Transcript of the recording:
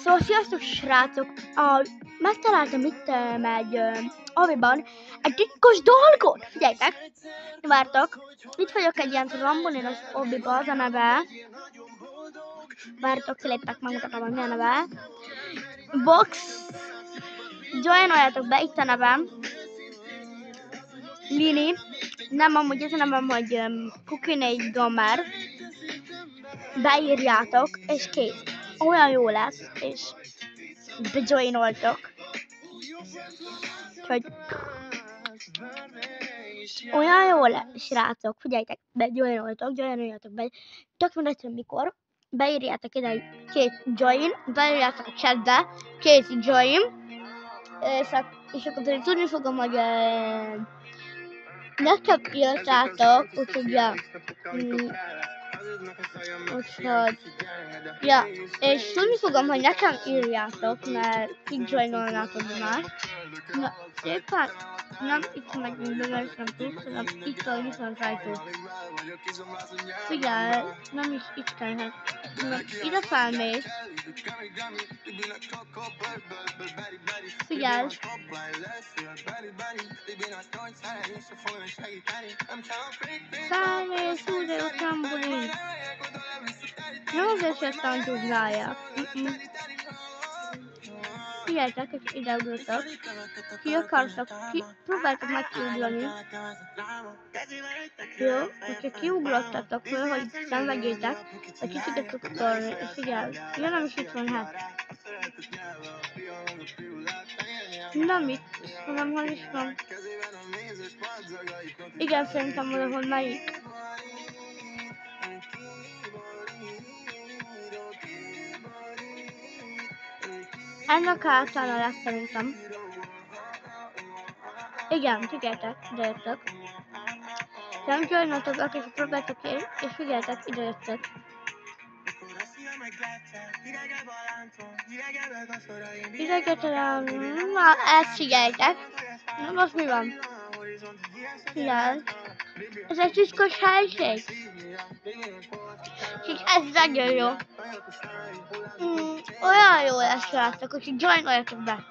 Szóval sziasztok srácok! Megtaláltam itt egy Aviban egy titkos dolgot! Figyeljetek! Vártok! Itt vagyok egy ilyen rambonéros Aviba, az a neve. Vártok, kiléptek, megmutatom, hogy mi a neve. Box. Joinoljatok be, itt a nevem. Lini. Nem, amúgy ez a nevem, hogy Cookie Gamer. Beírjátok, és kész. Olyan jó lesz, és bejoinoltok. Úgyhogy olyan jó lesz, srácok. Figyeljetek, joinoljatok be. Tök mindegy, mikor. Beírjátok ide, hogy két join, beírjátok a chatbe, két join, és akkor tudni fogom, hogy nekem írtátok, úgyhogy és tudni fogom, hogy nekem írjátok, mert kijoinolnátok már. Na, szépen, nem itt megyünk be, mert nem tudsz, hanem itt a viszontrajtó. Figyelj, nem is itt kellhet. Ide felmész. Figyelj. Felmész, úgy a trambulin. Nem azért jöttem duglája. Figyeljetek, hogy ide ugrottak. Ki akartak, próbáltak meg kiugrani. Jó, hogyha kiugrottatok föl, hogy szenvedjétek, vagy kicsit tudtok törni, és figyelj, nem is itt van, hát. Nem itt, hanem hol is van. Igen, szerintem valahol melyik. Ennek általán lesz szerintem. Igen, figyeljetek, ide jöttök. Nem joinoltok, és próbáltok ki, és figyeljetek, ide jöttök. Idegetelen, na ezt figyeljetek. Na most mi van? Figyelj. Ez egy titkos helység. És ez nagyon jó. Olyan jó lesz, srácok, úgyhogy joinoljatok be.